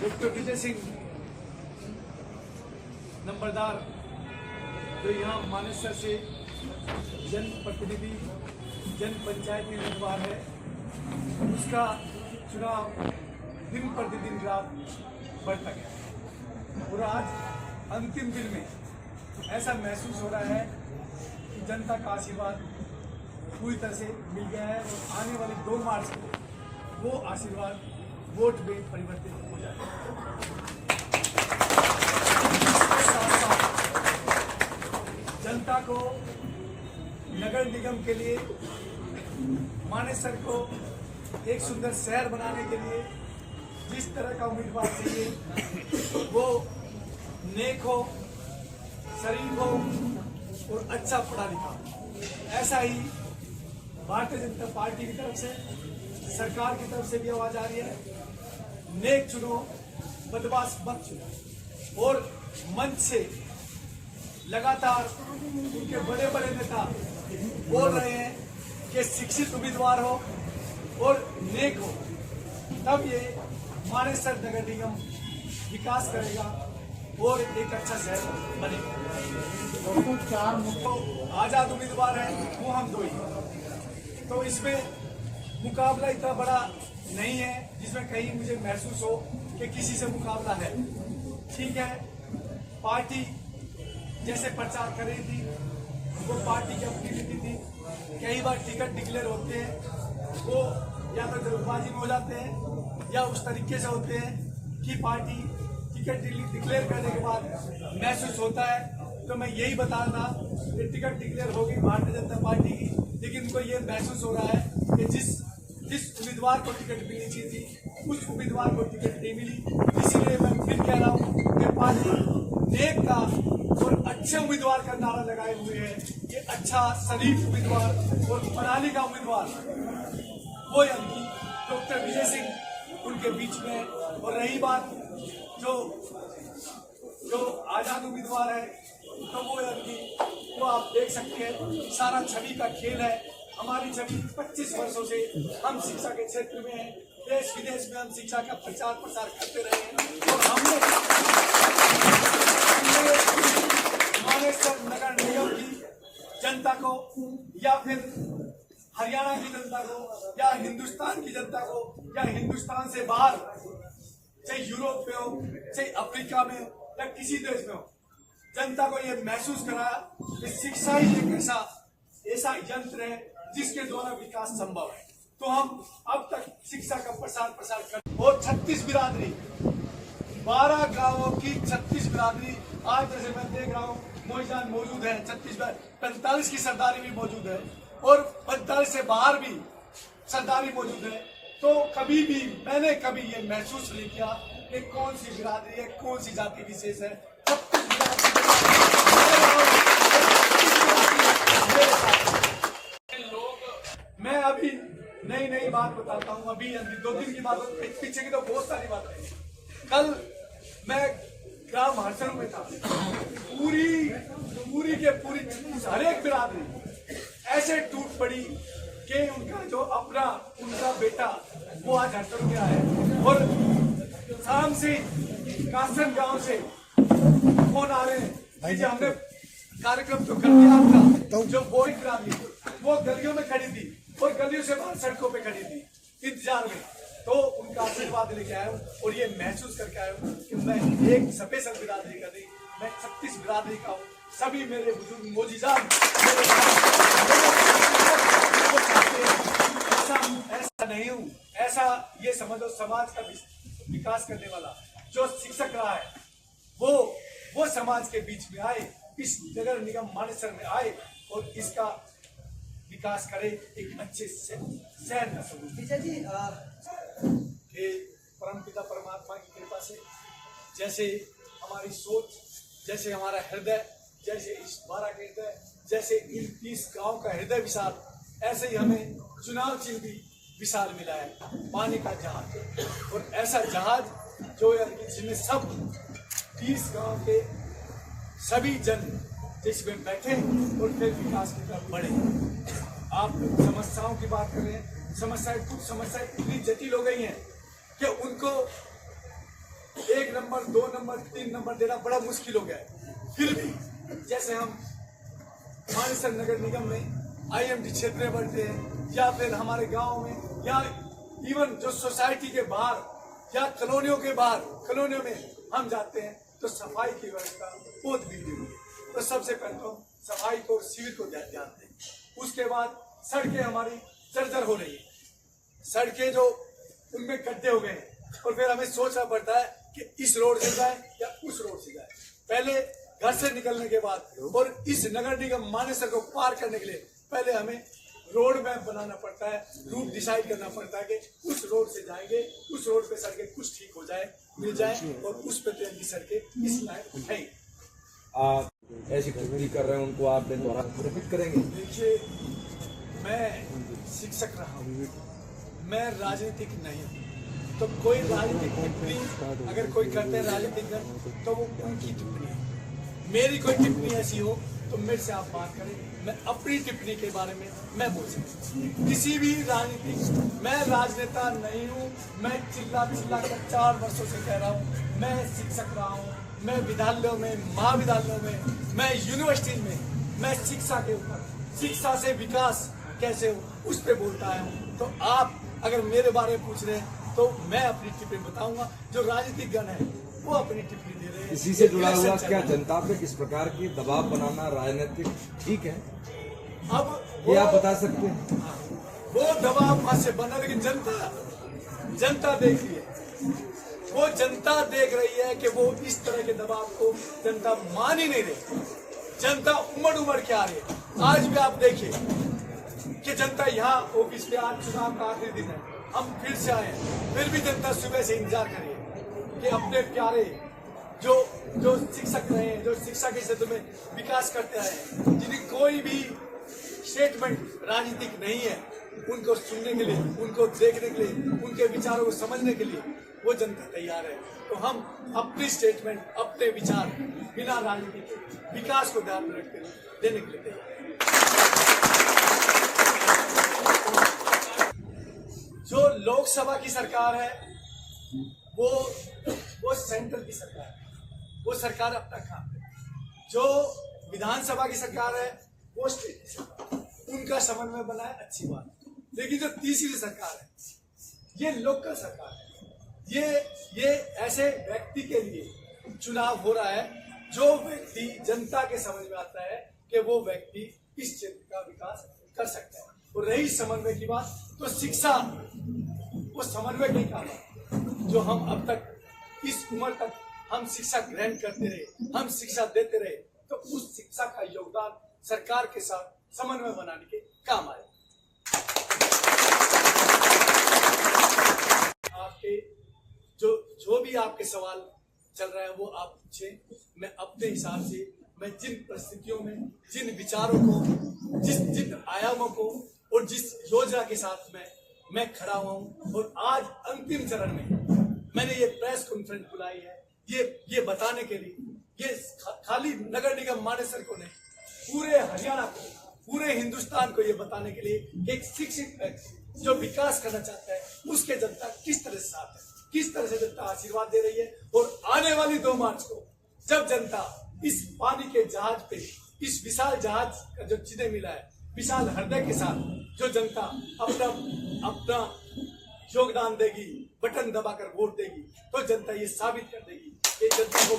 Doctor Vijay Singh नंबरदार जो यहाँ मानेसर से जनप्रतिनिधि जन पंचायत में उम्मीदवार है, उसका चुनाव दिन प्रतिदिन रात बढ़ता गया और आज अंतिम दिन में ऐसा महसूस हो रहा है कि जनता का आशीर्वाद पूरी तरह से मिल गया है और आने वाले 2 मार्च को वो आशीर्वाद वोट में परिवर्तित हो जाएगा। जनता को नगर निगम के लिए मानेसर को एक सुंदर शहर बनाने के लिए जिस तरह का उम्मीदवार चाहिए वो नेक हो, शरीफ हो और अच्छा पढ़ा लिखा हो। ऐसा ही भारतीय जनता पार्टी की तरफ से, सरकार की तरफ से भी आवाज आ रही है, नेक चुनो, बदमाश मत चुनो। और मंच से लगातार उनके बड़े बड़े नेता बोल रहे हैं कि शिक्षित उम्मीदवार हो और नेक हो, तब ये मानेसर नगर निगम विकास करेगा और एक अच्छा शहर बनेगा। तो आजाद उम्मीदवार है वो हम 2 ही, तो इसमें मुकाबला इतना बड़ा नहीं है जिसमें कहीं मुझे महसूस हो कि किसी से मुकाबला है। ठीक है, पार्टी जैसे प्रचार कर रही थी वो पार्टी की अपनी नीति थी। कई बार टिकट डिक्लेयर होते हैं वो या तो जल्दबाजी में हो जाते हैं या उस तरीके से होते हैं कि पार्टी टिकट डिक्लेयर करने के बाद महसूस होता है। तो मैं यही बता रहा कि टिकट डिक्लेयर होगी भारतीय जनता पार्टी की, लेकिन उनको ये महसूस हो रहा है कि जिस उम्मीदवार को टिकट मिलनी चाहिए थी उस उम्मीदवार को टिकट नहीं मिली। इसीलिए मैं फिर कह रहा हूँ कि पार्टी नेक का और अच्छे उम्मीदवार का नारा लगाए हुए है। ये अच्छा शरीफ उम्मीदवार और पढ़ाने का उम्मीदवार वो यानी डॉक्टर विजय सिंह उनके बीच में। और रही बात जो आजाद उम्मीदवार है तो वो यानी वो आप देख सकते हैं सारा छवि का खेल है। हमारी छवि 25 वर्षों से हम शिक्षा के क्षेत्र में हैं, देश विदेश में हम शिक्षा का प्रचार प्रसार करते रहे हैं और हमने मानेसर नगर निगम की जनता को या फिर हरियाणा की जनता को या हिंदुस्तान की जनता को या हिंदुस्तान से बाहर, चाहे यूरोप में हो, चाहे अफ्रीका में या किसी देश में हो, जनता को यह महसूस कराया कि शिक्षा ही एक ऐसा यंत्र है जिसके द्वारा विकास संभव है। तो हम अब तक शिक्षा का प्रसार कर और 36 बिरादरी 12 गांवों की 36 बिरादरी आज जैसे मैं देख रहा हूँ मोईजान मौजूद है, 45 की सरदारी भी मौजूद है और 45 से बाहर भी सरदारी मौजूद है। तो कभी भी मैंने कभी ये महसूस नहीं किया कि कौन सी बिरादरी है, कौन सी जाति विशेष है। 36 मैं अभी नई बात बताता हूँ। अभी 2 दिन की बात, पीछे की तो बहुत सारी बात है। कल मैं ग्राम हरसरू में था, पूरी हर एक बिरादरी ऐसे टूट पड़ी कि उनका बेटा वो आज हरसरू में आया और शाम से कासन गांव से फोन आ रहे हैं कि हमने कार्यक्रम तो कर दिया आपका। जो बोरी बिरादरी वो गलियों में खड़ी थी और गलियों से बाहर सड़कों पे खड़ी थी इंतजार में, तो उनका आशीर्वाद लेके आया हूँ और ये महसूस करके आया हूँ कि मैं एक स्पेशल बिरादरी का नहीं, मैं 36 बिरादरी का हूँ। सभी मेरे बुजुर्ग मोजीजान ऐसा नहीं हूँ, ऐसा ये समझो समाज का विकास करने वाला जो शिक्षक रहा है वो समाज के बीच में आए, इस नगर निगम मानेसर में आए और इसका विकास करे, एक अच्छे शहर का स्वरूप। विजय जी परमपिता परमात्मा की कृपा से जैसे हमारी सोच, जैसे हमारा हृदय, जैसे इस 12 के हृदय, जैसे इन 30 गांव का हृदय विशाल, ऐसे ही हमें चुनाव चिन्ह भी विशाल मिला है, पानी का जहाज। और ऐसा जहाज जो जिसमें सब 30 गांव के सभी जन जिसमें बैठे और फिर विकास की तरफ बढ़े। आप समस्याओं की बात करें, कुछ समस्याएं इतनी जटिल हो गई हैं कि उनको नंबर, 2 नंबर, 3 नंबर देना बड़ा मुश्किल हो गया है। फिर भी जैसे हम मानेसर नगर निगम में IMD क्षेत्र में बढ़ते हैं या फिर हमारे गांव में या इवन जो सोसाइटी के बाहर या कॉलोनियों के बाहर कॉलोनियों में हम जाते हैं तो सफाई की व्यवस्था बहुत बिगड़ी हुई है। तो सबसे पहले तो सफाई को शिविर को ध्यान दें। उसके बाद सड़कें हमारी जर्जर हो रही है, सड़कें जो उनमें गड्ढे हो गए हैं और फिर हमें सोचना पड़ता है कि इस रोड से जाए या उस रोड से जाए। पहले घर से निकलने के बाद और इस नगर निगम मानेसर को पार करने के लिए पहले हमें रोड मैप बनाना पड़ता है, रूट डिसाइड करना पड़ता है कि उस रोड से जाएंगे, उस रोड पे सड़कें कुछ ठीक हो जाए, मिल जाए और उस पे ट्रेन की सड़कें इस लायक हैं। ऐसी टिप्पणी कर रहे हैं उनको आप द्वारा प्रेरित करेंगे? देखिए, मैं शिक्षक रहा हूँ, मैं राजनीतिक नहीं हूँ, तो कोई राजनीतिक टिप्पणी अगर कोई करते हैं राजनीतिक तो वो उनकी टिप्पणी है। मेरी कोई टिप्पणी ऐसी हो तो मेरे से आप बात करें, मैं अपनी टिप्पणी के बारे में मैं बोल सकता। किसी भी राजनीतिक, मैं राजनेता नहीं हूँ, मैं चिल्ला कर 4 वर्षों से कह रहा हूँ, मैं शिक्षक रहा हूँ, मैं विद्यालयों में, महाविद्यालयों में, मैं यूनिवर्सिटी में, मैं शिक्षा के ऊपर, शिक्षा से विकास कैसे हो उस पर बोलता हूँ। तो आप अगर मेरे बारे में पूछ रहे हैं तो मैं अपनी टिप्पणी बताऊंगा, जो राजनीतिक गण है वो अपनी टिप्पणी दे रहे हैं। इसी से जुड़ा हुआ क्या जनता पे किस प्रकार की दबाव बनाना राजनीतिक ठीक है? अब ये आप बता सकते हैं? वो दबाव वहां से बना, लेकिन जनता देख रही है, वो जनता देख रही है कि वो इस तरह के दबाव को जनता मान ही नहीं रही। जनता उमड़ के आ रही है। आज भी आप देखिए कि जनता यहाँ ऑफिस पे, आज चुनाव का आखिरी दिन है, हम फिर से आए हैं, फिर भी जनता सुबह से इंतजार कर रही है कि अपने प्यारे जो शिक्षक रहे हैं, जो शिक्षा के क्षेत्र में विकास करते आए हैं, जिनकी कोई भी स्टेटमेंट राजनीतिक नहीं है, उनको सुनने के लिए, उनको देखने के लिए, उनके विचारों को समझने के लिए वो जनता तैयार है। तो हम अपनी स्टेटमेंट, अपने विचार बिना राजनीति के विकास को ध्यान में रखते हुए देने के लिए तैयार है। जो लोकसभा की सरकार है वो सेंट्रल की सरकार है, वो सरकार अपना काम करे। जो विधानसभा की सरकार है वो स्टेट की सरकार, उनका समन्वय बना है, अच्छी बात। लेकिन जो तीसरी सरकार है ये लोकल सरकार है। ये ऐसे व्यक्ति के लिए चुनाव हो रहा है जो व्यक्ति जनता के समझ में आता है कि वो व्यक्ति इस क्षेत्र का विकास कर सकता है। और रही समन्वय की बात, तो शिक्षा वो समन्वय के काम है। जो हम अब तक इस उम्र तक हम शिक्षा ग्रहण करते रहे, हम शिक्षा देते रहे, तो उस शिक्षा का योगदान सरकार के साथ समन्वय बनाने के काम आए। आपके जो भी आपके सवाल चल रहा है वो आप पूछे, मैं अपने हिसाब से, मैं जिन परिस्थितियों में, जिन विचारों को, जिन आयामों को और जिस योजना के साथ मैं खड़ा हुआ हूं, और आज अंतिम चरण में मैंने ये प्रेस कॉन्फ्रेंस बुलाई है ये बताने के लिए, ये खाली नगर निगम मानेसर को नहीं, पूरे हरियाणा को, पूरे हिंदुस्तान को ये बताने के लिए एक शिक्षित व्यक्ति जो विकास करना चाहता है उसके जनता किस तरह से साथ है, किस तरह से जनता आशीर्वाद दे रही है। और आने वाली 2 मार्च को जब जनता इस पानी के जहाज पे, इस विशाल जहाज का जो चिन्ह मिला है, विशाल हृदय के साथ जो जनता अपना योगदान देगी, बटन दबाकर वोट देगी, तो जनता ये साबित कर देगी कि जनता को